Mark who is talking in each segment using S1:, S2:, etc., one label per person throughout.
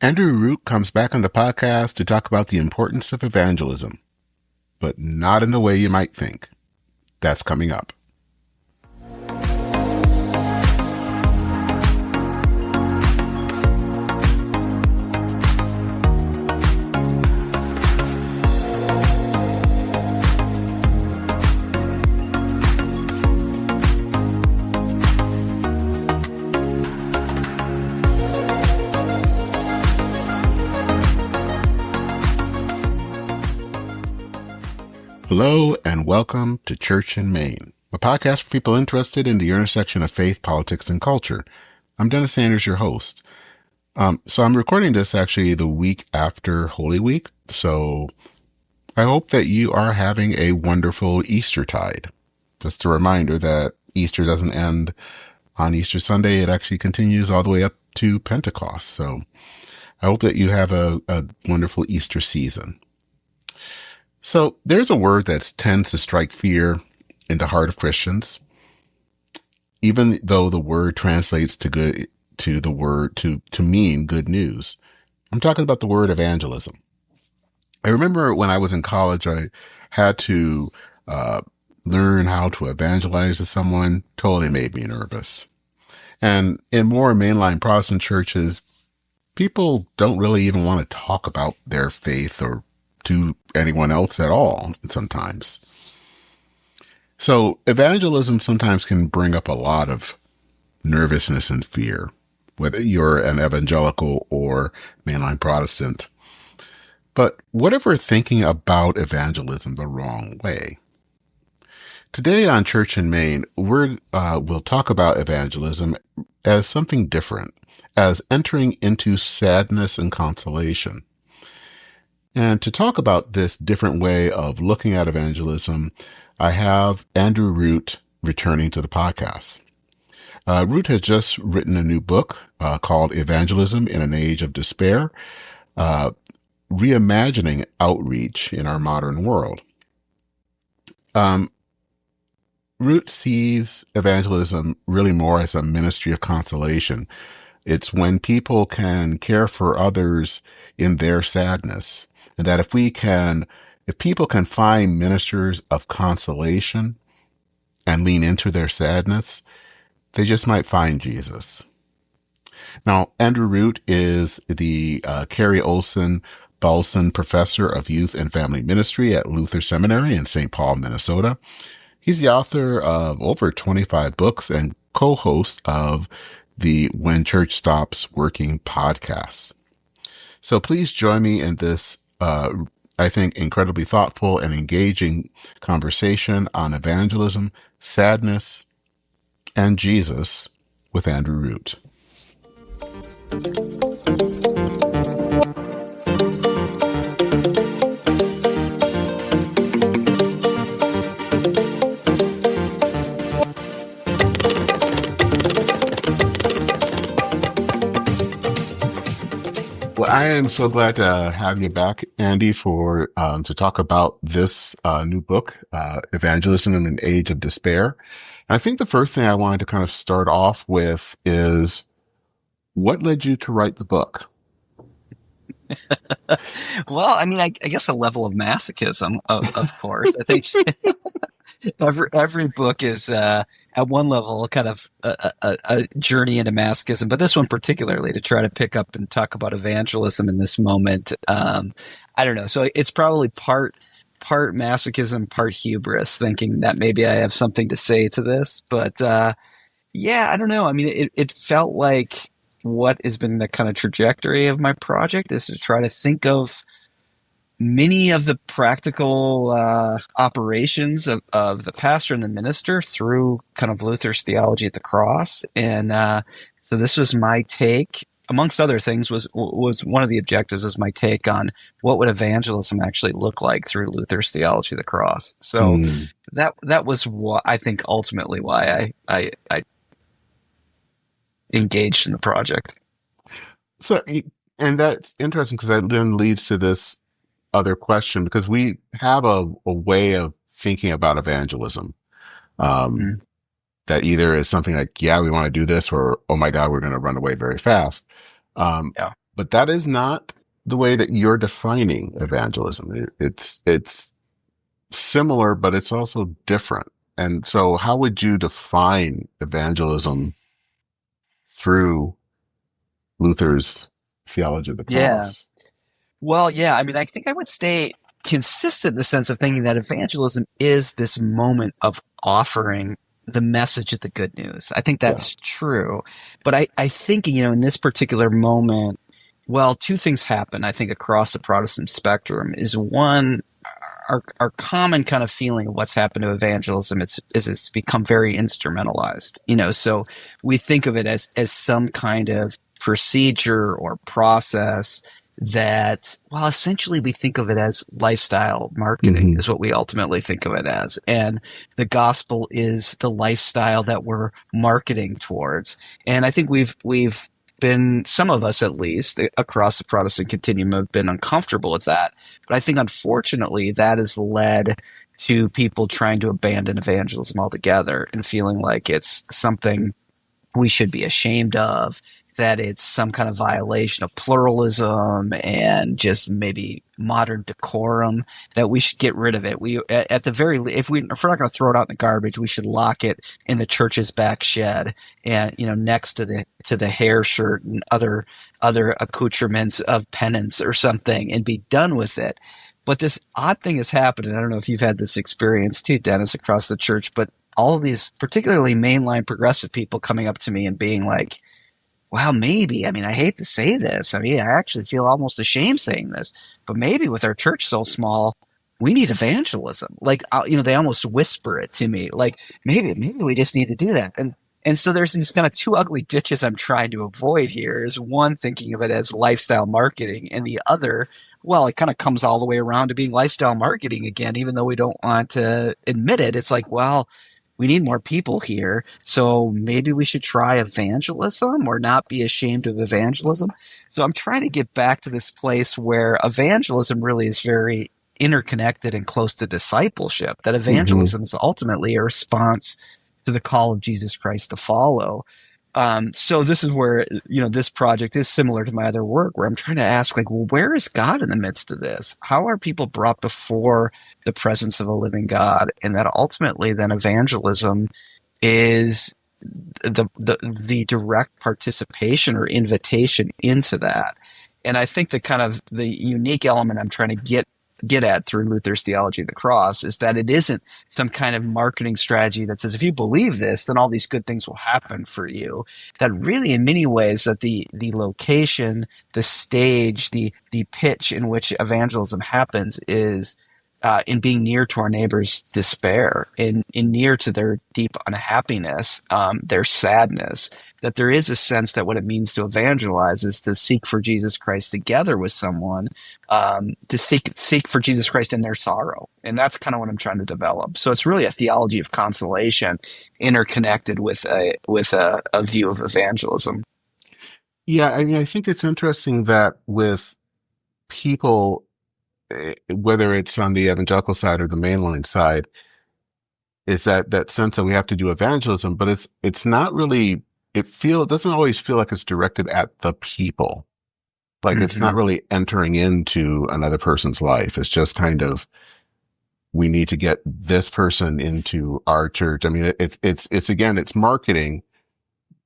S1: Andrew Root comes back on the podcast to talk about the importance of evangelism, but not in the way you might think. That's coming up. Hello and welcome to Church in Maine, a podcast for people interested in the intersection of faith, politics, and culture. I'm Dennis Sanders, your host. So I'm recording this actually the week after Holy Week, so I hope that you are having a wonderful Eastertide. Just a reminder that Easter doesn't end on Easter Sunday. It actually continues all the way up to Pentecost. So I hope that you have a wonderful Easter season. So there's a word that tends to strike fear in the heart of Christians, even though the word translates to mean good news. I'm talking about the word evangelism. I remember when I was in college, I had to learn how to evangelize to someone. Totally made me nervous. And in more mainline Protestant churches, people don't really even want to talk about their faith or to anyone else at all sometimes. So evangelism sometimes can bring up a lot of nervousness and fear, whether you're an evangelical or mainline Protestant. But what if we're thinking about evangelism the wrong way? Today on Church in Maine, we'll talk about evangelism as something different, as entering into sadness and consolation. And to talk about this different way of looking at evangelism, I have Andrew Root returning to the podcast. Root has just written a new book called Evangelism in an Age of Despair, Reimagining Outreach in Our Modern World. Root sees evangelism really more as a ministry of consolation. It's when people can care for others in their sadness. And that if people can find ministers of consolation and lean into their sadness, they just might find Jesus. Now, Andrew Root is the Carrie Olson Balson Professor of Youth and Family Ministry at Luther Seminary in St. Paul, Minnesota. He's the author of over 25 books and co-host of the When Church Stops Working podcast. So please join me in this I think, incredibly thoughtful and engaging conversation on evangelism, sadness, and Jesus with Andrew Root. Well, I am so glad to have you back, Andy, for to talk about this new book, Evangelism in an Age of Despair. And I think the first thing I wanted to kind of start off with is, what led you to write the book?
S2: Well, I mean, I guess a level of masochism, of course. I think every book is at one level kind of a journey into masochism, but this one particularly to try to pick up and talk about evangelism in this moment. I don't know. So it's probably part masochism, part hubris, thinking that maybe I have something to say to this. But yeah, I don't know. I mean, it felt like what has been the kind of trajectory of my project is to try to think of many of the practical operations of the pastor and the minister through kind of Luther's theology at the cross. And so this was my take, amongst other things, was one of the objectives was my take on what would evangelism actually look like through Luther's theology of the cross. So that was what I think ultimately why I engaged in the project.
S1: So, and that's interesting because that then leads to this other question, because we have a way of thinking about evangelism that either is something like, yeah, we want to do this, or, oh my God, we're going to run away very fast. But that is not the way that you're defining evangelism. It's similar, but it's also different. And so how would you define evangelism through Luther's theology of the
S2: Yeah.
S1: cross?
S2: Well, yeah, I mean, I think I would stay consistent in the sense of thinking that evangelism is this moment of offering the message of the good news. I think
S1: Yeah.
S2: that's true. But I think, in this particular moment, well, two things happen, I think, across the Protestant spectrum is one, our common kind of feeling of what's happened to evangelism it's become very instrumentalized. So we think of it as some kind of procedure or process that, well, essentially we think of it as lifestyle marketing
S1: Hmm.
S2: is what we ultimately think of it as. And the gospel is the lifestyle that we're marketing towards. And I think we've been, some of us at least, across the Protestant continuum have been uncomfortable with that. But I think unfortunately that has led to people trying to abandon evangelism altogether and feeling like it's something we should be ashamed of, that it's some kind of violation of pluralism and just maybe modern decorum, that we should get rid of it. We, at the very least, if we're not going to throw it out in the garbage, we should lock it in the church's back shed and, next to the hair shirt and other accoutrements of penance or something and be done with it. But this odd thing has happened, and I don't know if you've had this experience too, Dennis, across the church, but all of these, particularly mainline progressive people, coming up to me and being like, wow, maybe, I mean, I hate to say this. I mean, I actually feel almost ashamed saying this, but maybe with our church so small, we need evangelism. Like, they almost whisper it to me, like, maybe we just need to do that. And so there's these kind of two ugly ditches I'm trying to avoid here, is one, thinking of it as lifestyle marketing, and the other, well, it kind of comes all the way around to being lifestyle marketing again, even though we don't want to admit it. It's like, well, we need more people here, so maybe we should try evangelism or not be ashamed of evangelism. So I'm trying to get back to this place where evangelism really is very interconnected and close to discipleship, that
S1: Hmm.
S2: evangelism is ultimately a response to the call of Jesus Christ to follow. So this is where, this project is similar to my other work, where I'm trying to ask, like, well, where is God in the midst of this? How are people brought before the presence of a living God? And that ultimately then evangelism is the direct participation or invitation into that. And I think the kind of the unique element I'm trying to get at through Luther's theology of the cross is that it isn't some kind of marketing strategy that says, if you believe this, then all these good things will happen for you. That really, in many ways, that the location, the stage, the pitch in which evangelism happens is in being near to our neighbors' despair, in near to their deep unhappiness, their sadness. That there is a sense that what it means to evangelize is to seek for Jesus Christ together with someone, to seek for Jesus Christ in their sorrow, and that's kind of what I'm trying to develop. So it's really a theology of consolation, interconnected with a view of evangelism.
S1: Yeah, I mean, I think it's interesting that with people, whether it's on the evangelical side or the mainline side, is that sense that we have to do evangelism, but it's not really, it doesn't always feel like it's directed at the people. Like it's not
S2: Mm-hmm.
S1: really entering into another person's life. It's just kind of, we need to get this person into our church. I mean, it's again, it's marketing.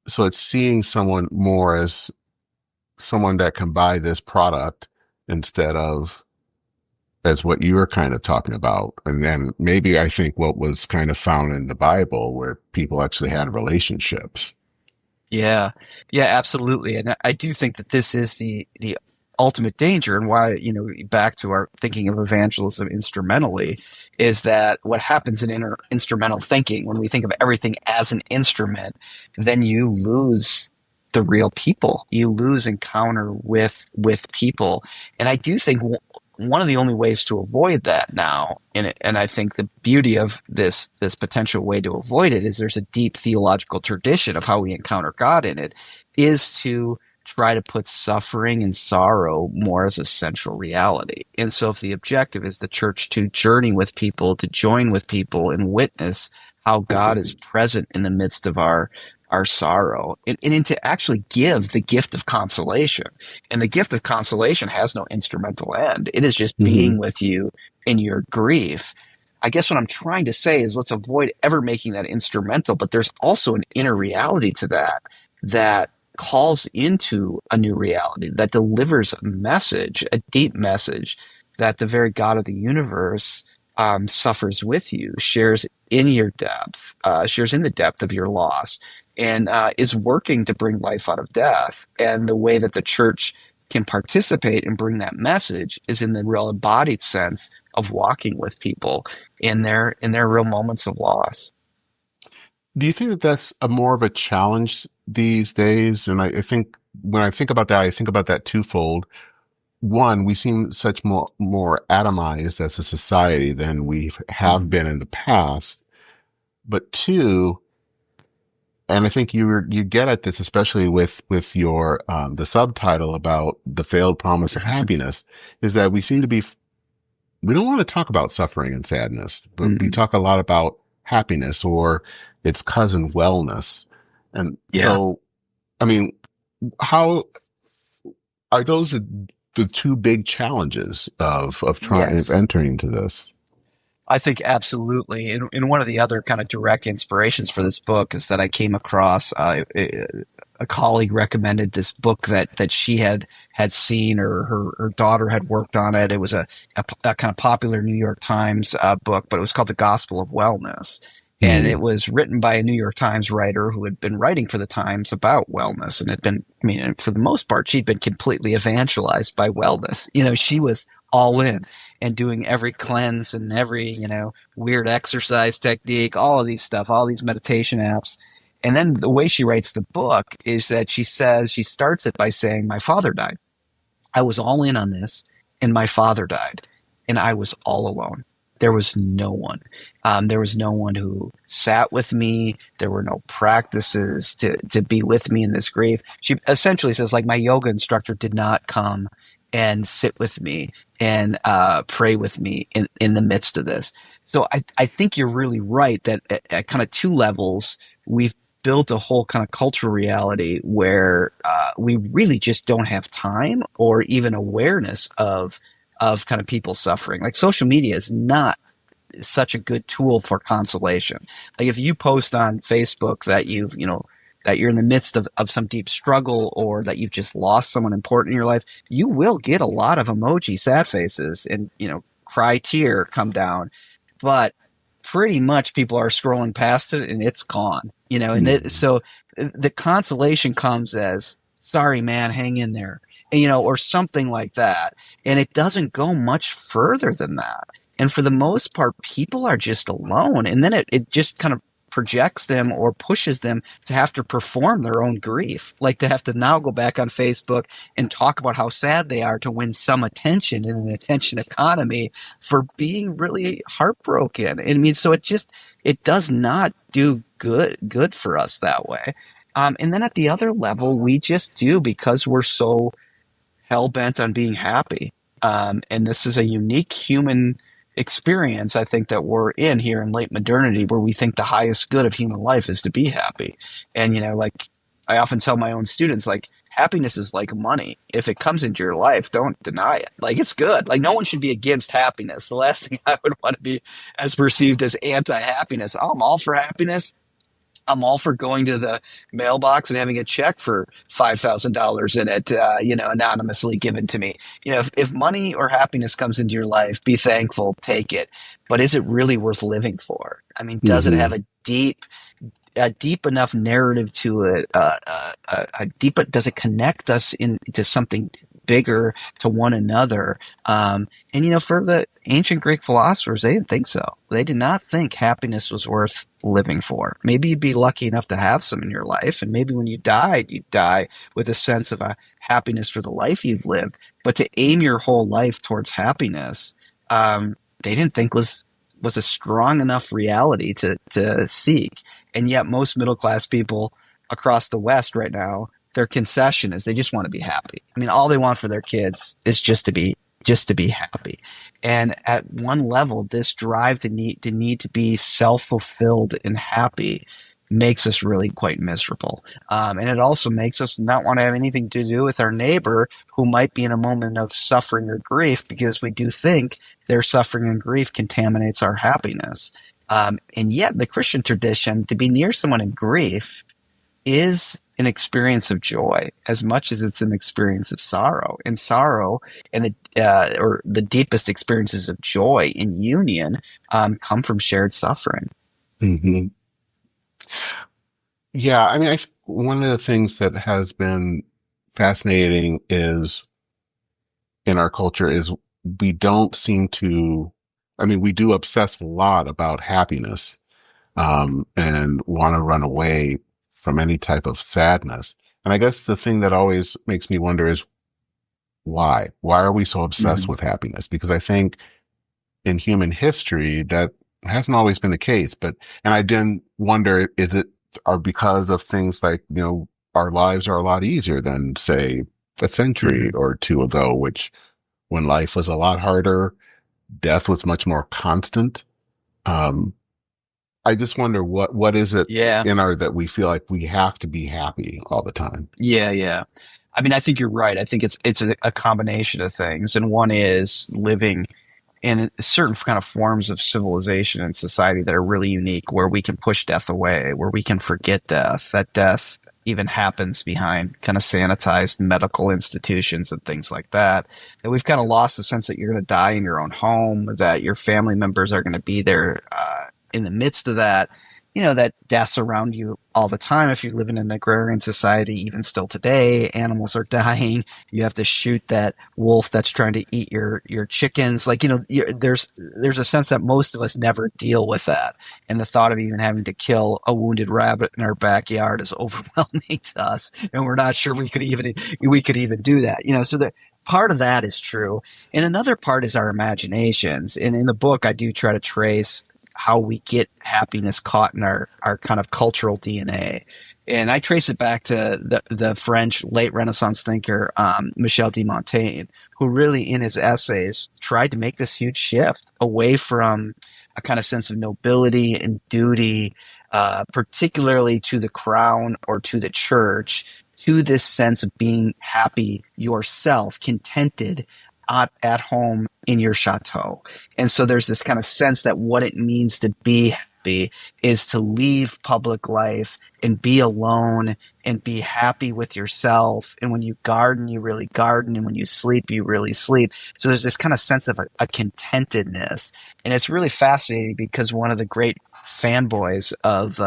S1: So it's seeing someone more as someone that can buy this product instead of as what you were kind of talking about. And then maybe I think what was kind of found in the Bible where people actually had relationships.
S2: Yeah, yeah, absolutely. And I do think that this is the ultimate danger, and why, back to our thinking of evangelism instrumentally, is that what happens in instrumental thinking, when we think of everything as an instrument, then you lose the real people. You lose encounter with people. And I do think one of the only ways to avoid that now, and I think the beauty of this potential way to avoid it is there's a deep theological tradition of how we encounter God in it, is to try to put suffering and sorrow more as a central reality. And so if the objective is the church to journey with people, to join with people and witness how God is present in the midst of our our sorrow, and to actually give the gift of consolation. And the gift of consolation has no instrumental end. It is just
S1: Hmm.
S2: being with you in your grief. I guess what I'm trying to say is let's avoid ever making that instrumental, but there's also an inner reality to that that calls into a new reality, that delivers a message, a deep message that the very God of the universe suffers with you, shares in your depth, shares in the depth of your loss, and is working to bring life out of death. And the way that the church can participate and bring that message is in the real embodied sense of walking with people in their real moments of loss.
S1: Do you think that that's a more of a challenge these days? And I think when I think about that, I think about that twofold. One, we seem such more atomized as a society than we have
S2: Mhm.
S1: been in the past. But two, and I think you get at this especially with your the subtitle about the failed promise of happiness, is that we seem to be we don't want to talk about suffering and sadness, but we
S2: Mhm.
S1: talk a lot about happiness or its cousin wellness. And
S2: Yeah.
S1: so, I mean, how are those the two big challenges of trying of
S2: Yes.
S1: entering into this?
S2: I think absolutely. And one of the other kind of direct inspirations for this book is that I came across a colleague recommended this book that she had seen, or her daughter had worked on it. It was a kind of popular New York Times book, but it was called The Gospel of Wellness. And
S1: Hmm.
S2: it was written by a New York Times writer who had been writing for the Times about wellness, and had been, I mean, for the most part, she'd been completely evangelized by wellness. She was all in and doing every cleanse and every, weird exercise technique, all of these stuff, all these meditation apps. And then the way she writes the book is that she starts it by saying, my father died. I was all in on this, and my father died, and I was all alone. There was no one. There was no one who sat with me. There were no practices to be with me in this grief. She essentially says, like, my yoga instructor did not come and sit with me and pray with me in the midst of this. So I think you're really right that at kind of two levels, we've built a whole kind of cultural reality where we really just don't have time or even awareness of kind of people suffering. Like, social media is not such a good tool for consolation. Like, if you post on Facebook that that you're in the midst of some deep struggle, or that you've just lost someone important in your life, you will get a lot of emoji sad faces and, cry tear come down. But pretty much people are scrolling past it and it's gone,
S1: Hmm.
S2: so the consolation comes as, sorry, man, hang in there, or something like that. And it doesn't go much further than that. And for the most part, people are just alone. And then it just kind of projects them or pushes them to have to perform their own grief. Like, to have to now go back on Facebook and talk about how sad they are to win some attention in an attention economy for being really heartbroken. I mean, so it does not do good for us that way. And then at the other level, we just do, because we're so hell bent on being happy. And this is a unique human experience, I think, that we're in here in late modernity, where we think the highest good of human life is to be happy. And, like, I often tell my own students, like, happiness is like money. If it comes into your life, don't deny it. Like, it's good. Like, no one should be against happiness. The last thing I would want to be as perceived as anti-happiness. Oh, I'm all for happiness. I'm all for going to the mailbox and having a check for $5,000 in it, anonymously given to me. If money or happiness comes into your life, be thankful, take it. But is it really worth living for? I mean, does it have
S1: Hmm.
S2: a deep enough narrative to it? Does it connect us into something bigger, to one another? And, for the ancient Greek philosophers, they didn't think so. They did not think happiness was worth living for. Maybe you'd be lucky enough to have some in your life, and maybe when you died, you'd die with a sense of a happiness for the life you've lived. But to aim your whole life towards happiness, they didn't think was a strong enough reality to seek. And yet, most middle class people across the West right now, their concession is they just want to be happy. I mean, all they want for their kids is just to be happy. And at one level, this drive to need to be self fulfilled and happy makes us really quite miserable. And it also makes us not want to have anything to do with our neighbor who might be in a moment of suffering or grief, because we do think their suffering and grief contaminates our happiness. And yet, the Christian tradition, to be near someone in grief is an experience of joy as much as it's an experience of sorrow. And sorrow and or the deepest experiences of joy in union come from shared suffering.
S1: Hmm. Yeah, I mean, one of the things that has been fascinating is in our culture is we don't seem to, I mean, we do obsess a lot about happiness, and want to run away from any type of sadness. And I guess the thing that always makes me wonder is why? Why are we so obsessed
S2: Mm-hmm.
S1: with happiness? Because I think in human history that hasn't always been the case. And I then wonder, is it, or because of things like, our lives are a lot easier than, say, a century
S2: Mm-hmm.
S1: or two ago, which when life was a lot harder, death was much more constant. Um, I just wonder what is it
S2: Yeah.
S1: in our that we feel like we have to be happy all the time.
S2: Yeah, yeah. I mean, I think you're right. I think it's a combination of things, and one is living in certain kind of forms of civilization and society that are really unique, where we can push death away, where we can forget death. That death even happens behind kind of sanitized medical institutions and things like that. And we've kind of lost the sense that you're going to die in your own home, that your family members are going to be there in the midst of that. That death's around you all the time. If you live in an agrarian society, even still today, animals are dying. You have to shoot that wolf that's trying to eat your chickens. Like, there's a sense that most of us never deal with that. And the thought of even having to kill a wounded rabbit in our backyard is overwhelming to us. And we're not sure we could even do that. So that part of that is true. And another part is our imaginations. And in the book, I do try to trace how we get happiness caught in our kind of cultural DNA. And I trace it back to the French late Renaissance thinker, Michel de Montaigne, who really in his essays tried to make this huge shift away from a kind of sense of nobility and duty, particularly to the crown or to the church, to this sense of being happy yourself, contented at home in your chateau. And so there's this kind of sense that what it means to be happy is to leave public life and be alone and be happy with yourself. And when you garden, you really garden. And when you sleep, you really sleep. So there's this kind of sense of a contentedness. And it's really fascinating because one of the great fanboys of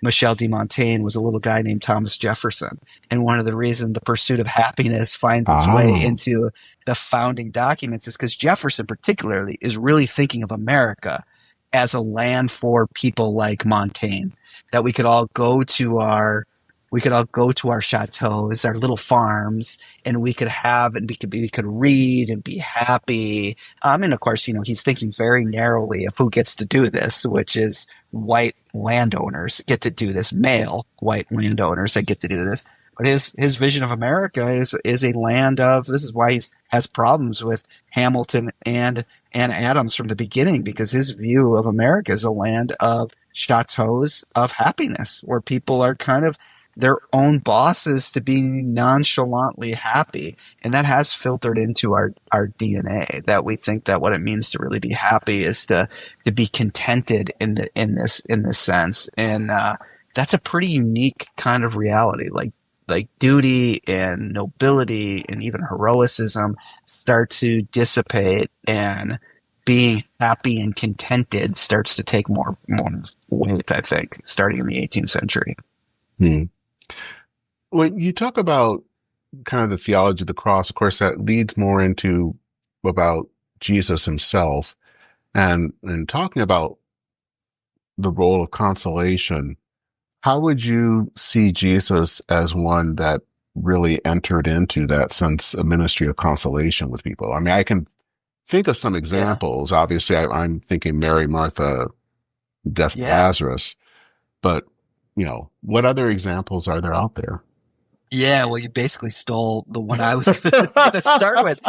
S2: Michel de Montaigne was a little guy named Thomas Jefferson. And one of the reasons the pursuit of happiness finds its way
S1: Ah,
S2: into the founding documents is because Jefferson, particularly, is really thinking of America as a land for people like Montaigne, that we could all go to our chateaus, our little farms, and we could read and be happy. And of course, he's thinking very narrowly of who gets to do this, which is white landowners get to do this, male white landowners that get to do this. But his vision of America is a land of. This is why he has problems with Hamilton and Adams from the beginning, because his view of America is a land of chateaus of happiness, where people are kind of their own bosses to be nonchalantly happy. And that has filtered into our DNA, that we think that what it means to really be happy is to be contented in this sense. And that's a pretty unique kind of reality. Like duty and nobility and even heroicism start to dissipate, and being happy and contented starts to take more weight, I think, starting in the 18th century.
S1: hmm. When you talk about kind of the theology of the cross, of course, that leads more into about Jesus himself and talking about the role of consolation. How would you see Jesus as one that really entered into that sense of ministry of consolation with people? I mean, I can think of some
S2: Yeah.
S1: examples. Obviously, I'm thinking Mary, Martha, death of
S2: Yeah.
S1: Lazarus, but what other examples are there out there?
S2: Yeah. Well, you basically stole the one I was going to start with.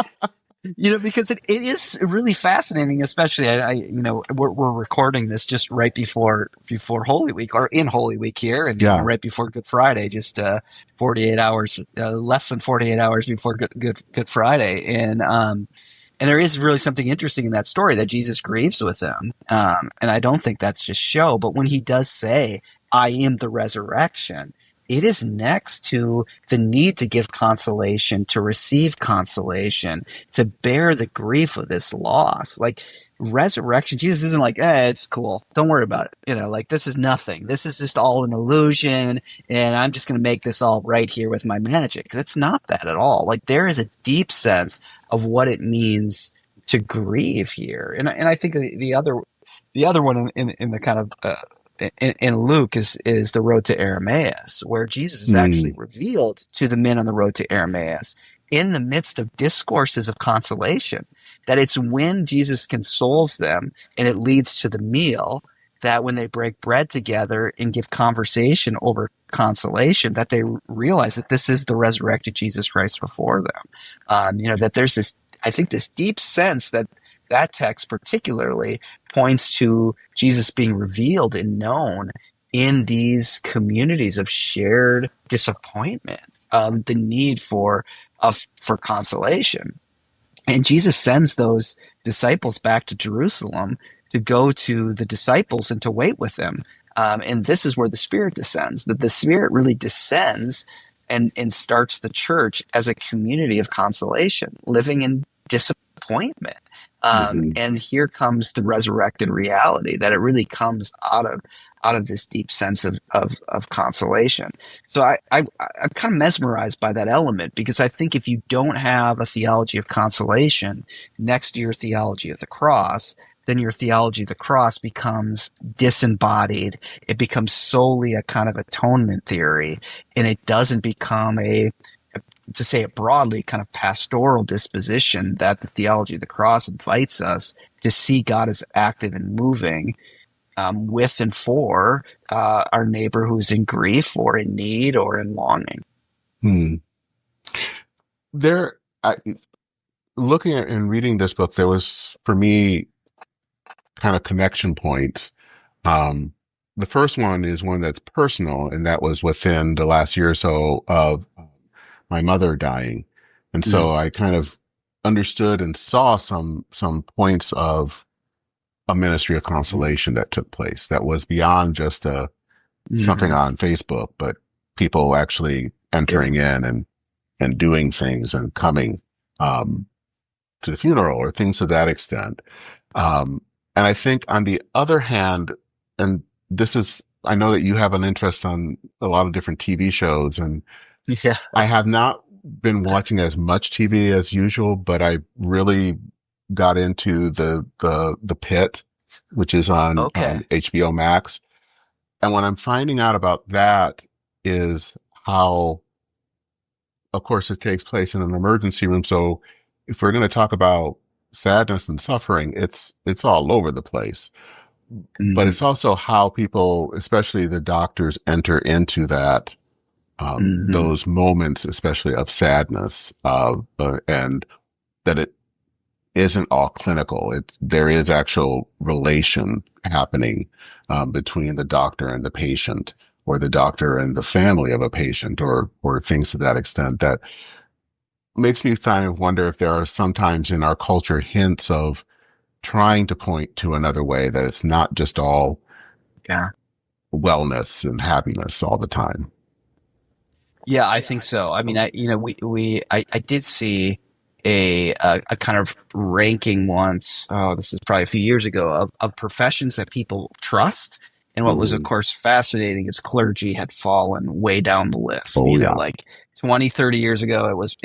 S2: Because it is really fascinating, especially we're recording this just right before Holy Week or in Holy Week here, and
S1: Yeah.
S2: right before Good Friday, just 48 hours, less than 48 hours before Good Friday, and there is really something interesting in that story that Jesus grieves with them, and I don't think that's just show, but when he does say, "I am the resurrection." It is next to the need to give consolation, to receive consolation, to bear the grief of this loss. Like resurrection, Jesus isn't like, it's cool. Don't worry about it. Like this is nothing. This is just all an illusion. And I'm just going to make this all right here with my magic. It's not that at all. Like there is a deep sense of what it means to grieve here. And I think the other one in the kind of, in Luke is the road to Emmaus, where Jesus is actually
S1: Mm.
S2: revealed to the men on the road to Emmaus in the midst of discourses of consolation. That it's when Jesus consoles them and it leads to the meal that when they break bread together and give conversation over consolation, that they realize that this is the resurrected Jesus Christ before them. That there's this, I think, this deep sense that text particularly points to Jesus being revealed and known in these communities of shared disappointment, the need for consolation. And Jesus sends those disciples back to Jerusalem to go to the disciples and to wait with them. And this is where the Spirit descends, that the Spirit really descends and starts the church as a community of consolation, living in disappointment.
S1: Hmm.
S2: And here comes the resurrected reality that it really comes out of this deep sense of consolation. So I'm kind of mesmerized by that element because I think if you don't have a theology of consolation next to your theology of the cross, then your theology of the cross becomes disembodied. It becomes solely a kind of atonement theory, and it doesn't become to say it broadly, kind of pastoral disposition that the theology of the cross invites us to see God as active and moving with and for our neighbor who's in grief or in need or in longing.
S1: Hmm. There, looking at and reading this book, there was for me kind of connection points. Um, the first one is one that's personal, and that was within the last year or so of my mother dying. And
S2: Mm-hmm.
S1: so I kind of understood and saw some points of a ministry of consolation that took place that was beyond just something
S2: Mm-hmm.
S1: on Facebook, but people actually
S2: Yeah.
S1: entering in and doing things and coming to the funeral or things to that extent. And I think on the other hand, and this is, I know that you have an interest on a lot of different TV shows, and
S2: Yeah.
S1: I have not been watching as much TV as usual, but I really got into the Pit, which is
S2: Okay.
S1: on HBO Max. And what I'm finding out about that is how, of course, it takes place in an emergency room. So if we're going to talk about sadness and suffering, it's all over the place. But
S2: Mm-hmm.
S1: it's also how people, especially the doctors, enter into that
S2: Mm-hmm.
S1: those moments, especially of sadness, and that it isn't all clinical. There is actual relation happening between the doctor and the patient, or the doctor and the family of a patient, or things to that extent. That makes me kind of wonder if there are sometimes in our culture hints of trying to point to another way, that it's not just all
S2: Yeah.
S1: wellness and happiness all the time.
S2: Yeah, I think so. I mean, I did see a kind of ranking once. Oh, this is probably a few years ago of professions that people trust. And what was, of
S1: Mm.
S2: course, fascinating is clergy had fallen way down the list.
S1: Oh yeah.
S2: Like 20, 30 years ago, it was,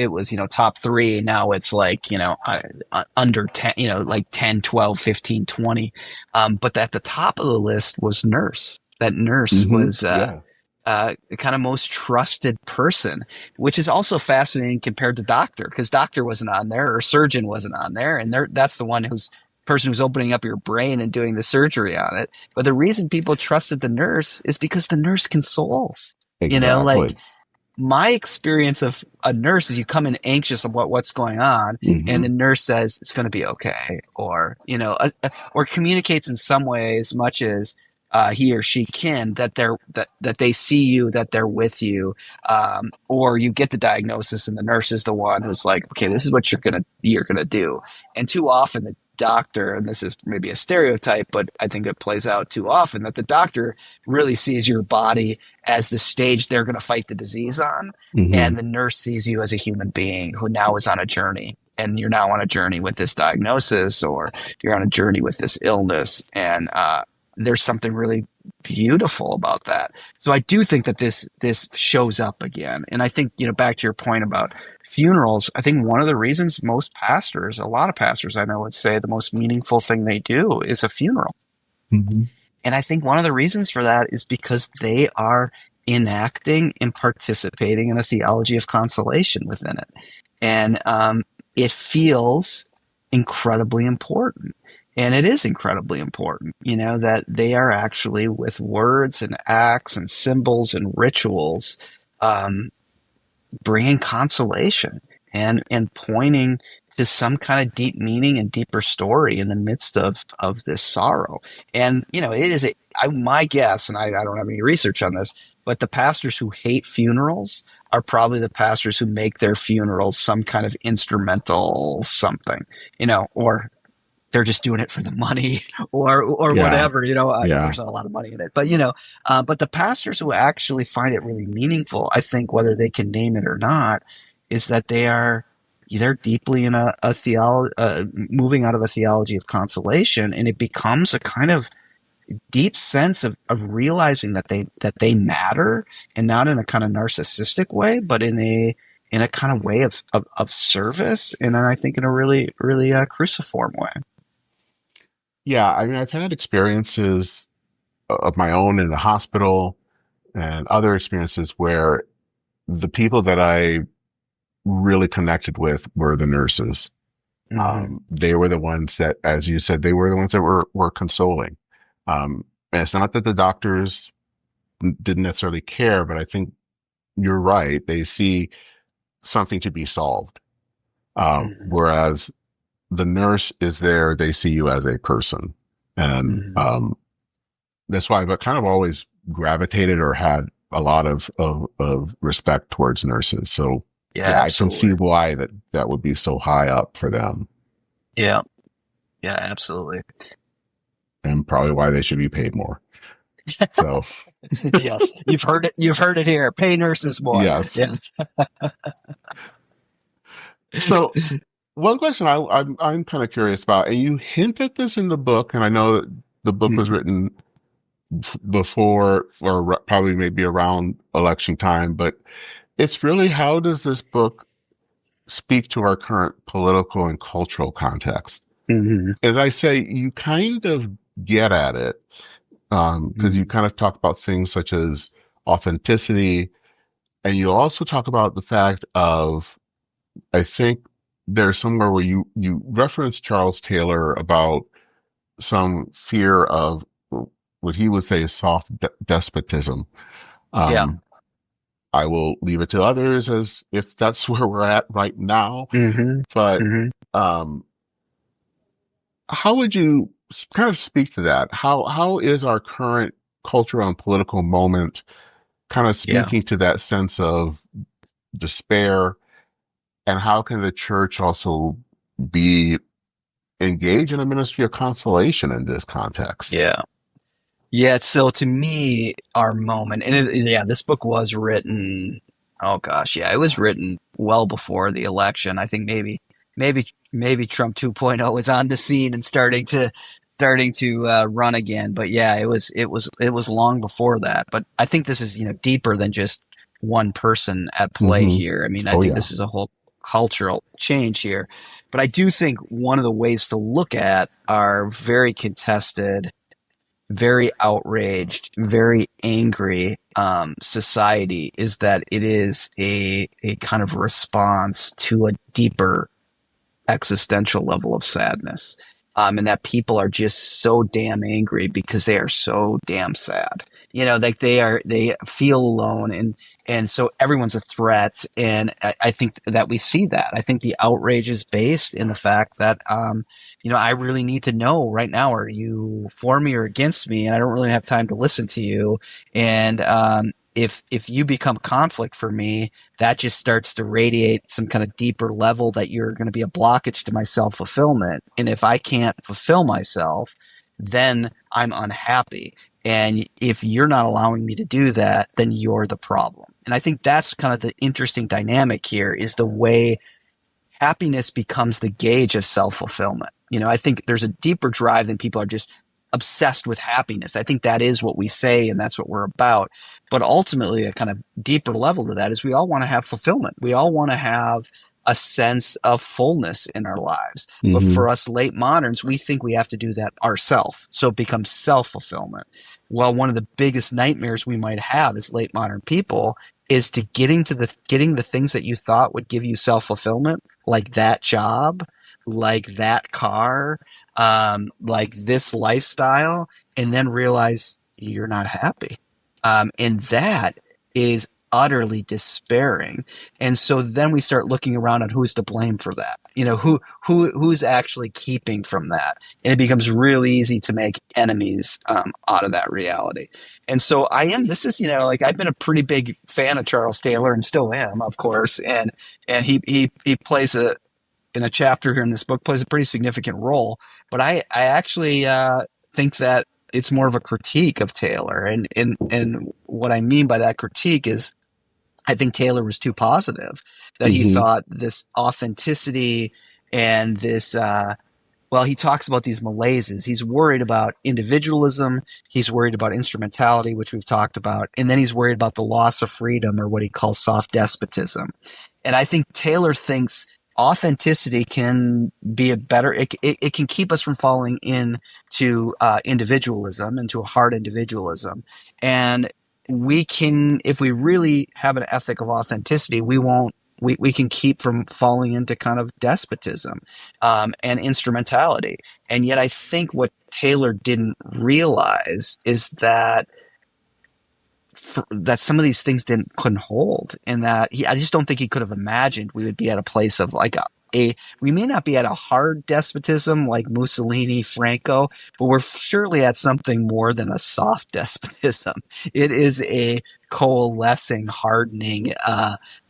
S2: top three. Now it's like, under 10, like 10, 12, 15, 20. But at the top of the list was nurse. That nurse
S1: Hmm.
S2: was,
S1: Yeah.
S2: the kind of most trusted person, which is also fascinating compared to doctor, because doctor wasn't on there or surgeon wasn't on there, and that's the one who's person who's opening up your brain and doing the surgery on it. But the reason people trusted the nurse is because the nurse consoles. Like
S1: Exactly.
S2: my experience of a nurse is you come in anxious about what's going on, and
S1: Hmm.
S2: the nurse says it's going to be okay, or or communicates in some way as much as he or she can, that they see you, that they're with you, or you get the diagnosis and the nurse is the one who's like, okay, this is what you're gonna do. And too often the doctor, and this is maybe a stereotype, but I think it plays out too often, that the doctor really sees your body as the stage they're going to fight the disease on.
S1: Hmm.
S2: And the nurse sees you as a human being who now is on a journey. And you're now on a journey with this diagnosis, or you're on a journey with this illness. And there's something really beautiful about that. So I do think that this shows up again. And I think, back to your point about funerals, I think one of the reasons most pastors, a lot of pastors I know, would say the most meaningful thing they do is a funeral.
S1: Hmm.
S2: And I think one of the reasons for that is because they are enacting and participating in a theology of consolation within it. And it feels incredibly important. And it is incredibly important, that they are actually, with words and acts and symbols and rituals, um, bringing consolation and pointing to some kind of deep meaning and deeper story in the midst of this sorrow. And it is my guess, and I don't have any research on this, but the pastors who hate funerals are probably the pastors who make their funerals some kind of instrumental something, or they're just doing it for the money, or
S1: Yeah.
S2: whatever.
S1: Yeah.
S2: There's not a lot of money in it, but but the pastors who actually find it really meaningful, I think, whether they can name it or not, is that they're deeply in a theology, moving out of a theology of consolation, and it becomes a kind of deep sense of realizing that they matter, and not in a kind of narcissistic way, but in a kind of way of service, and then I think in a really really cruciform way.
S1: Yeah. I mean, I've had experiences of my own in the hospital and other experiences where the people that I really connected with were the nurses.
S2: Hmm.
S1: They were the ones that, as you said, they were the ones that were consoling. And it's not that the doctors didn't necessarily care, but I think you're right. They see something to be solved.
S2: Hmm.
S1: Whereas the nurse is there, they see you as a person. And
S2: Hmm.
S1: that's why I've kind of always gravitated or had a lot of respect towards nurses. So
S2: Yeah,
S1: yeah, I can see
S2: absolutely.
S1: why that would be so high up for them,
S2: Yeah, yeah, absolutely.
S1: and probably why they should be paid more. So
S2: Yes, you've heard it. You've heard it here. Pay nurses more.
S1: yes.
S2: Yeah.
S1: So one question I'm kind of curious about, and you hint at this in the book, and I know that the book was
S2: Mhm.
S1: written before or probably maybe around election time, but it's really, how does this book speak to our current political and cultural context?
S2: Mhm.
S1: As I say, you kind of get at it, because you
S2: Mhm.
S1: kind of talk about things such as authenticity, and you also talk about the fact of, I think there's somewhere where you reference Charles Taylor about some fear of what he would say is soft despotism.
S2: Yeah.
S1: Um, I will leave it to others as if that's where we're at right now.
S2: Mhm.
S1: But
S2: Mhm.
S1: um, how would you kind of speak to that? How is our current cultural and political moment kind of
S2: Yeah.
S1: speaking to that sense of despair? And how can the church also be engaged in a ministry of consolation in this context?
S2: Yeah. Yeah. So to me, our moment, and yeah, this book was written. Oh gosh, yeah, it was written well before the election. I think maybe Trump 2.0 was on the scene and starting to run again. But yeah, it was long before that. But I think this is deeper than just one person at play
S1: Hmm.
S2: here. I mean, I
S1: Oh
S2: think
S1: yeah.
S2: this is a whole cultural change here. But I do think one of the ways to look at our very contested, very outraged, very angry society is that it is a kind of response to a deeper existential level of sadness. and that people are just so damn angry because they are so damn sad. Like they feel alone, and so everyone's a threat. And I think that we see that. I think the outrage is based in the fact that, I really need to know right now, are you for me or against me? And I don't really have time to listen to you. And, if you become conflict for me, that just starts to radiate some kind of deeper level that you're going to be a blockage to my self fulfillment. And if I can't fulfill myself, then I'm unhappy. And if you're not allowing me to do that, then you're the problem. And I think that's kind of the interesting dynamic here, is the way happiness becomes the gauge of self-fulfillment. I think there's a deeper drive than people are just obsessed with happiness. I think that is what we say, and that's what we're about. But ultimately, a kind of deeper level to that is we all want to have fulfillment. We all want to have a sense of fullness in our lives. But
S1: Hmm.
S2: for us late moderns, we think we have to do that ourselves. So it becomes self-fulfillment. Well, one of the biggest nightmares we might have as late modern people is to getting the things that you thought would give you self-fulfillment, like that job, like that car, like this lifestyle, and then realize you're not happy. And that is utterly despairing. And so then we start looking around on who's to blame for that. Who's actually keeping from that. And it becomes really easy to make enemies out of that reality. And so this is, like, I've been a pretty big fan of Charles Taylor, and still am, of course. And he plays in a chapter here in this book, plays a pretty significant role. But I actually think that it's more of a critique of Taylor. And what I mean by that critique is, I think Taylor was too positive, that he
S1: Hmm.
S2: thought this authenticity and this, he talks about these malaises. He's worried about individualism. He's worried about instrumentality, which we've talked about. And then he's worried about the loss of freedom, or what he calls soft despotism. And I think Taylor thinks authenticity can be it can keep us from falling into individualism, into a hard individualism. And we can, if we really have an ethic of authenticity, we can keep from falling into kind of despotism and instrumentality. And yet I think what Taylor didn't realize is that that some of these things couldn't hold, and that I just don't think he could have imagined we would be at a place of like we may not be at a hard despotism like Mussolini, Franco, but we're surely at something more than a soft despotism. It is a coalescing, hardening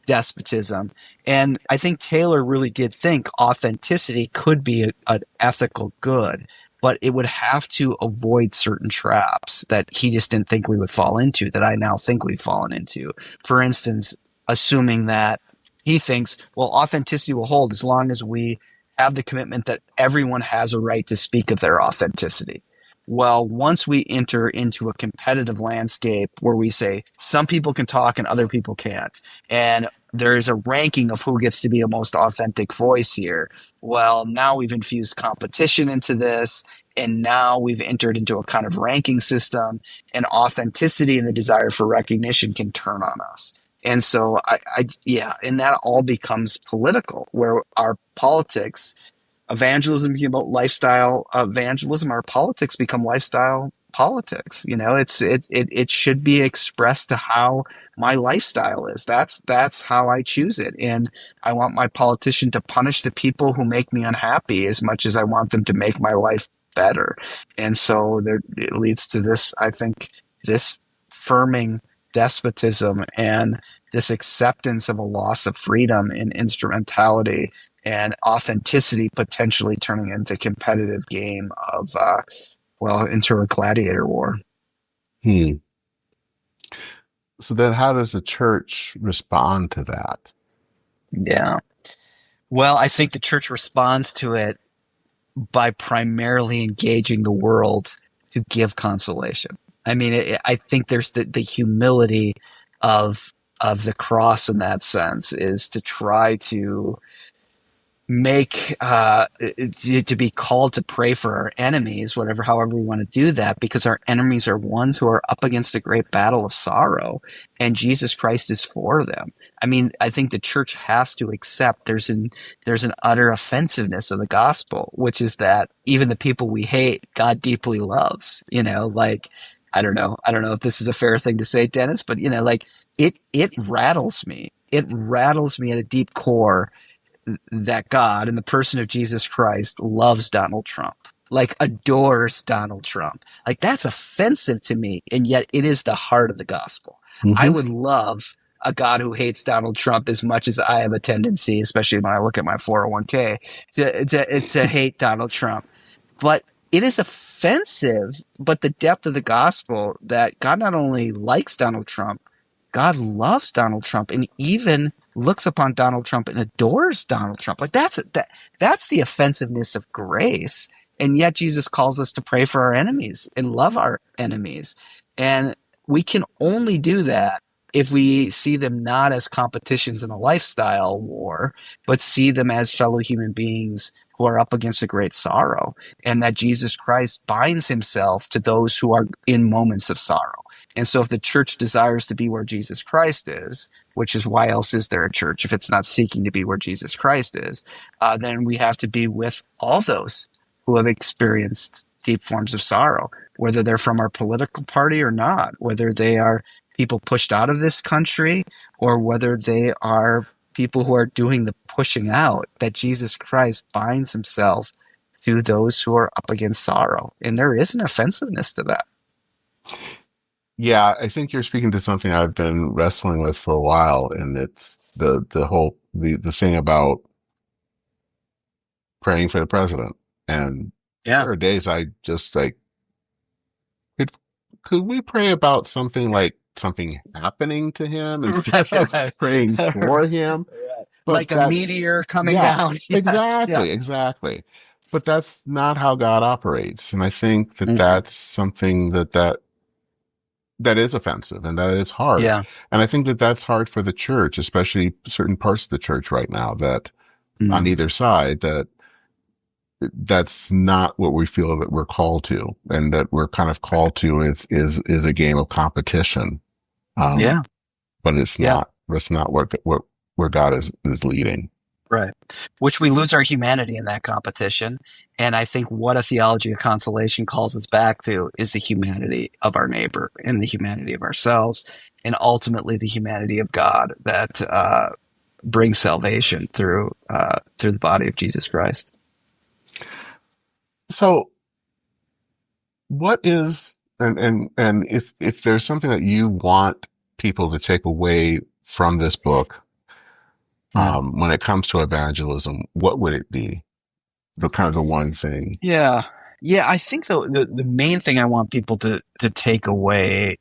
S2: despotism. And I think Taylor really did think authenticity could be an ethical good, but it would have to avoid certain traps that he just didn't think we would fall into, that I now think we've fallen into. For instance, assuming that he thinks, well, authenticity will hold as long as we have the commitment that everyone has a right to speak of their authenticity. Well, once we enter into a competitive landscape where we say some people can talk and other people can't, and there's a ranking of who gets to be a most authentic voice here. Well, now we've infused competition into this, and now we've entered into a kind of ranking system, and authenticity and the desire for recognition can turn on us. And so yeah, and that all becomes political, where our politics, evangelism became about lifestyle evangelism, our politics become lifestyle politics. It should be expressed to how my lifestyle is. That's how I choose it. And I want my politician to punish the people who make me unhappy as much as I want them to make my life better. And so it leads to this, I think, this firming despotism and this acceptance of a loss of freedom in instrumentality, and authenticity potentially turning into competitive game of into a gladiator war.
S1: Hmm. So then how does the church respond to that?
S2: Yeah. Well, I think the church responds to it by primarily engaging the world to give consolation. I mean, I think there's the humility of the cross in that sense, is to try to make to be called to pray for our enemies, whatever, however we want to do that, because our enemies are ones who are up against a great battle of sorrow, and Jesus Christ is for them. I mean, I think the church has to accept there's an utter offensiveness of the gospel, which is that even the people we hate, God deeply loves. Like, I don't know if this is a fair thing to say, Dennis, but like it rattles me. It rattles me at a deep core that God, in the person of Jesus Christ, loves Donald Trump, like adores Donald Trump. Like, that's offensive to me, and yet it is the heart of the gospel. I
S1: Hmm.
S2: would love a God who hates Donald Trump as much as I have a tendency, especially when I look at my 401k, to hate Donald Trump. But it is offensive, but the depth of the gospel that God not only likes Donald Trump, God loves Donald Trump and even looks upon Donald Trump and adores Donald Trump. Like, that's the offensiveness of grace. And yet Jesus calls us to pray for our enemies and love our enemies. And we can only do that if we see them not as competitions in a lifestyle war, but see them as fellow human beings who are up against a great sorrow, and that Jesus Christ binds himself to those who are in moments of sorrow. And so if the church desires to be where Jesus Christ is, which is why else is there a church if it's not seeking to be where Jesus Christ is, then we have to be with all those who have experienced deep forms of sorrow, whether they're from our political party or not, whether they are people pushed out of this country or whether they are people who are doing the pushing out, that Jesus Christ binds himself to those who are up against sorrow. And there is an offensiveness to that.
S1: Yeah, I think you're speaking to something I've been wrestling with for a while, and it's the thing about praying for the president. And
S2: Yeah.
S1: there are days I just like, could could we pray about something like something happening to him instead of
S2: Right,
S1: praying
S2: right.
S1: for him? But
S2: Like a
S1: that's,
S2: meteor coming
S1: yeah,
S2: down. Yes. Yeah.
S1: exactly, exactly. But that's not how God operates. And I think that
S2: Mm-mm.
S1: that's something that is offensive and that is hard.
S2: Yeah.
S1: And I think that that's hard for the church, especially certain parts of the church right now, that on
S2: Mm.
S1: either side, that's not what we feel that we're called to, and that we're kind of called to is a game of competition. Um,
S2: Yeah.
S1: but it's
S2: Yeah.
S1: not, that's not where God is leading.
S2: Right. Which we lose our humanity in that competition. And I think what a theology of consolation calls us back to is the humanity of our neighbor and the humanity of ourselves, and ultimately the humanity of God that brings salvation through the body of Jesus Christ.
S1: So what is, and if there's something that you want people to take away from this book,
S2: Mm.
S1: when it comes to evangelism, what would it be? The kind of the one thing.
S2: Yeah. Yeah, I think the main thing I want people to take away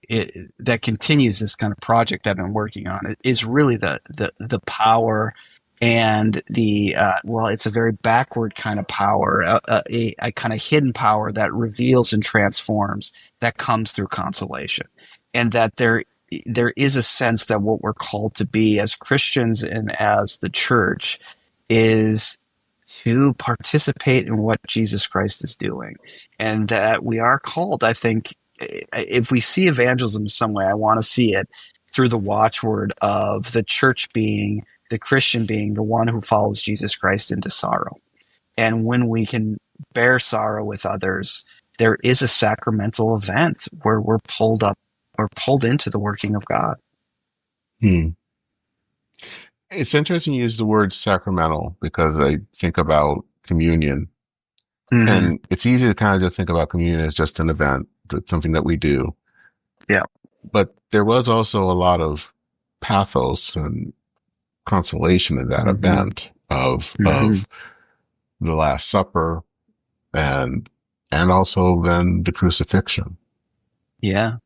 S2: that continues this kind of project I've been working on is really the power and the well, it's a very backward kind of power, a kind of hidden power that reveals and transforms, that comes through consolation, and that there is a sense that what we're called to be as Christians and as the church is to participate in what Jesus Christ is doing. And that we are called, I think, if we see evangelism in some way, I want to see it through the watchword of the church being, the Christian being the one who follows Jesus Christ into sorrow. And when we can bear sorrow with others, there is a sacramental event where we're pulled up or pulled into the working of God.
S1: Hmm. It's interesting you use the word sacramental because I think about communion,
S2: Mm-hmm.
S1: and it's easy to kind of just think about communion as just an event, something that we do.
S2: Yeah.
S1: But there was also a lot of pathos and consolation in that
S2: Mm-hmm.
S1: event of
S2: Mm-hmm.
S1: the Last Supper and also then the crucifixion.
S2: Yeah.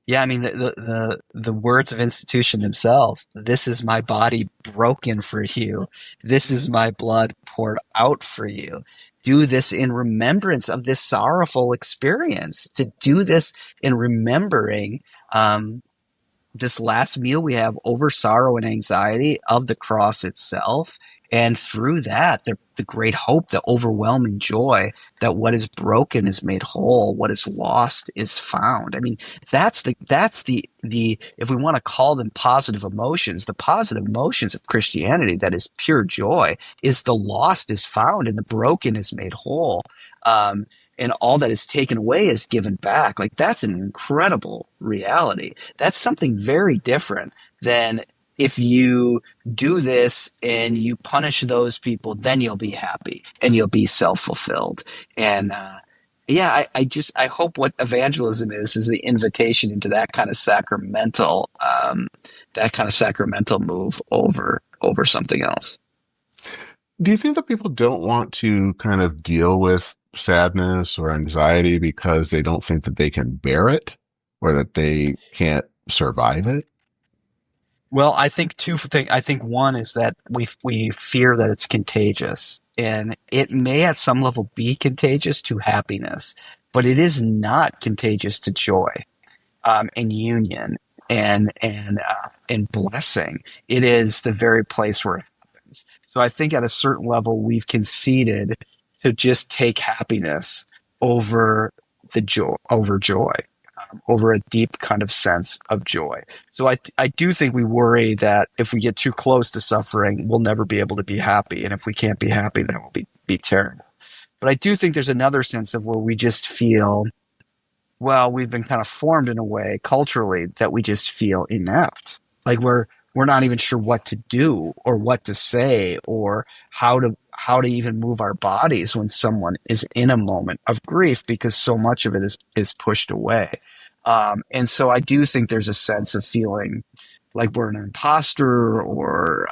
S2: Yeah, I mean the words of institution themselves. This is my body broken for you. This is my blood poured out for you. Do this in remembrance of this sorrowful experience. To do this in remembering this last meal we have over sorrow and anxiety of the cross itself, And through that, the great hope, the overwhelming joy that what is broken is made whole, what is lost is found. I mean, that's the if we want to call them positive emotions, the positive emotions of Christianity, that is pure joy, is the lost is found and the broken is made whole. Um, and all that is taken away is given back. Like, that's an incredible reality. That's something very different than if you do this and you punish those people, then you'll be happy and you'll be self-fulfilled. And yeah, I hope what evangelism is the invitation into that kind of sacramental move over something else.
S1: Do you think that people don't want to kind of deal with sadness or anxiety because they don't think that they can bear it or that they can't survive it?
S2: Well, I think two things. I think one is that we fear that it's contagious, and it may at some level be contagious to happiness, but it is not contagious to joy, and union and blessing. It is the very place where it happens. So I think at a certain level we've conceded to just take happiness over joy, over a deep kind of sense of joy. So I do think we worry that if we get too close to suffering, we'll never be able to be happy. And if we can't be happy, then we'll be terrible. But I do think there's another sense of where we just feel, well, we've been kind of formed in a way culturally that we just feel inept. Like we're not even sure what to do or what to say or how to even move our bodies when someone is in a moment of grief, because so much of it is pushed away. And so I do think there's a sense of feeling like we're an imposter, or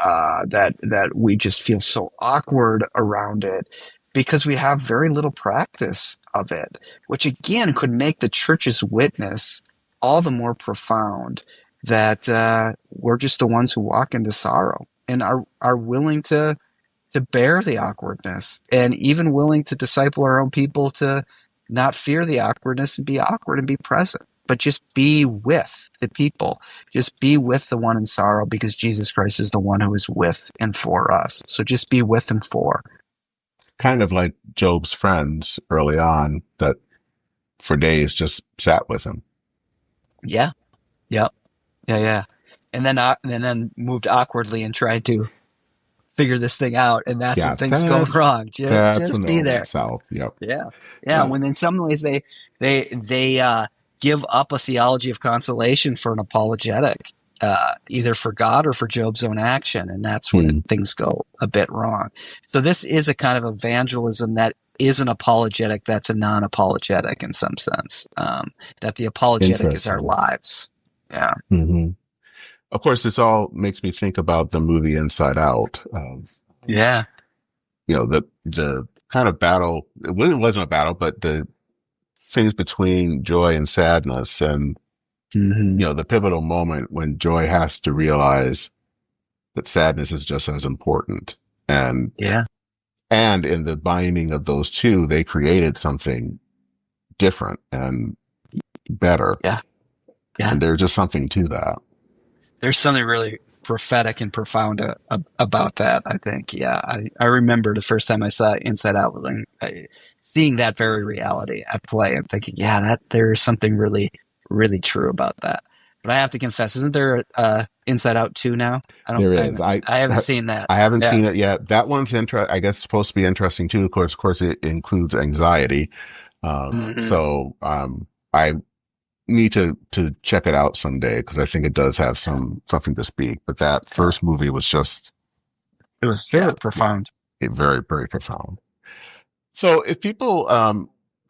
S2: that we just feel so awkward around it because we have very little practice of it, which again could make the church's witness all the more profound, that we're just the ones who walk into sorrow and are willing to bear the awkwardness, and even willing to disciple our own people to not fear the awkwardness and be awkward and be present, but just be with the people, just be with the one in sorrow, because Jesus Christ is the one who is with and for us. So just be with and for.
S1: Kind of like Job's friends early on that for days just sat with him.
S2: Yeah. Yep. Yeah. And then moved awkwardly and tried to figure this thing out, and that's
S1: Yeah,
S2: when things go wrong.
S1: that's
S2: Just
S1: when
S2: be
S1: all
S2: there.
S1: went south. Yep.
S2: Yeah.
S1: Yeah.
S2: When in some ways they give up a theology of consolation for an apologetic, either for God or for Job's own action, and that's when things go a bit wrong. So this is a kind of evangelism that is an apologetic that's a non-apologetic in some sense. That the apologetic is our
S1: Interesting.
S2: lives. Yeah.
S1: hmm Of course, this all makes me think about the movie Inside Out.
S2: Yeah.
S1: The kind of battle. It really wasn't a battle, but the things between joy and sadness, and
S2: hmm
S1: the pivotal moment when joy has to realize that sadness is just as important, and
S2: Yeah.
S1: and in the binding of those two, they created something different and better,
S2: Yeah. Yeah.
S1: and there's just something to that.
S2: There's something really prophetic and profound about that, I think. Yeah, I remember the first time I saw Inside Out, seeing that very reality at play and thinking, yeah, that there is something really, really true about that. But I have to confess, isn't there Inside Out 2 now?
S1: There is.
S2: I haven't seen that.
S1: I haven't
S2: Yeah.
S1: seen it yet. That one's I guess supposed to be interesting too. Of course, it includes anxiety.
S2: hmm
S1: So I need to check it out someday, because I think it does have something to speak. But that
S2: Yeah.
S1: first movie was just
S2: It was
S1: very,
S2: profound.
S1: very, very profound. So if people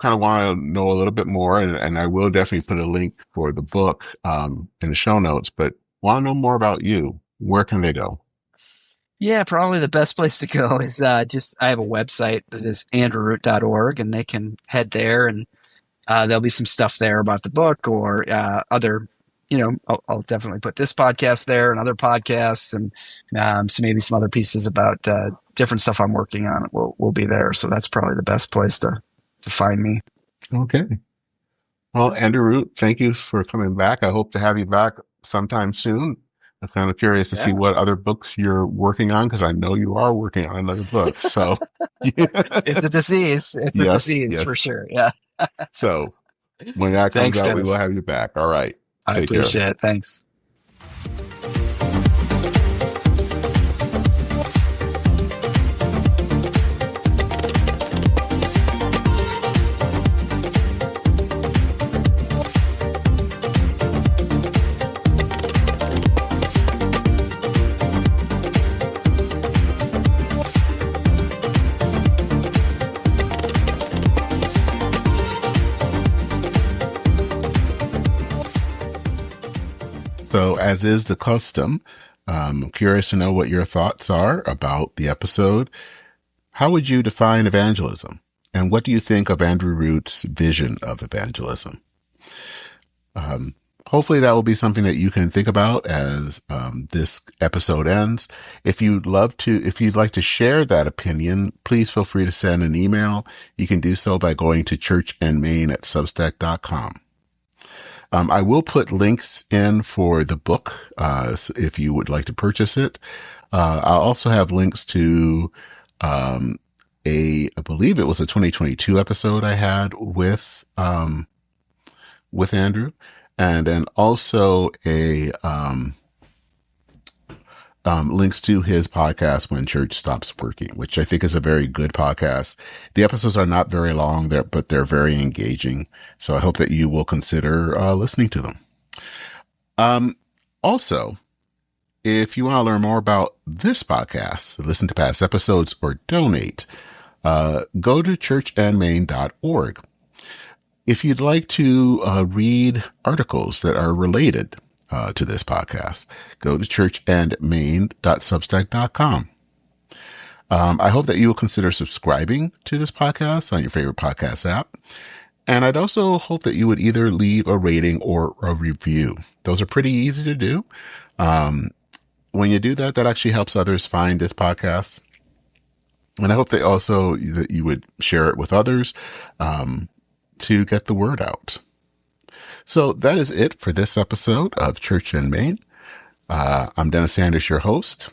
S1: kind of want to know a little bit more, and I will definitely put a link for the book in the show notes, but want to know more about you, where can they go?
S2: Yeah, probably the best place to go is just I have a website that is andrewroot.org, and they can head there, and there'll be some stuff there about the book or other, I'll definitely put this podcast there and other podcasts, and so maybe some other pieces about different stuff I'm working on will be there. So that's probably the best place to find me.
S1: Okay. Well, Andrew Root, thank you for coming back. I hope to have you back sometime soon. I'm kind of curious to see
S2: Yeah.
S1: what other books you're working on because I know you are working on another book. So, yeah.
S2: It's a disease. It's a
S1: Yes,
S2: disease for
S1: yes.
S2: sure. Yeah.
S1: So when that comes
S2: Thanks,
S1: out, we will
S2: Dennis.
S1: have you back. All right.
S2: I
S1: Take care.
S2: appreciate it. Thanks.
S1: So, as is the custom, I'm curious to know what your thoughts are about the episode. How would you define evangelism? And what do you think of Andrew Root's vision of evangelism? Um, Hopefully that will be something that you can think about as this episode ends. If you'd like to share that opinion, please feel free to send an email. You can do so by going to churchandmain@substack.com. I will put links in for the book if you would like to purchase it. I'll also have links to I believe it was a 2022 episode I had with Andrew, and then also a links to his podcast, When Church Stops Working, which I think is a very good podcast. The episodes are not very long, but they're very engaging. So I hope that you will consider listening to them. Also, if you want to learn more about this podcast, listen to past episodes, or donate, go to churchandmain.org. If you'd like to read articles that are related to this podcast, go to churchandmain.substack.com. I hope that you will consider subscribing to this podcast on your favorite podcast app. And I'd also hope that you would either leave a rating or a review. Those are pretty easy to do. When you do that, that actually helps others find this podcast. And I hope that you would share it with others to get the word out. So that is it for this episode of Church in Maine. I'm Dennis Sanders, your host.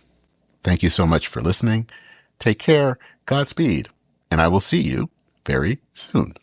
S1: Thank you so much for listening. Take care, Godspeed, and I will see you very soon.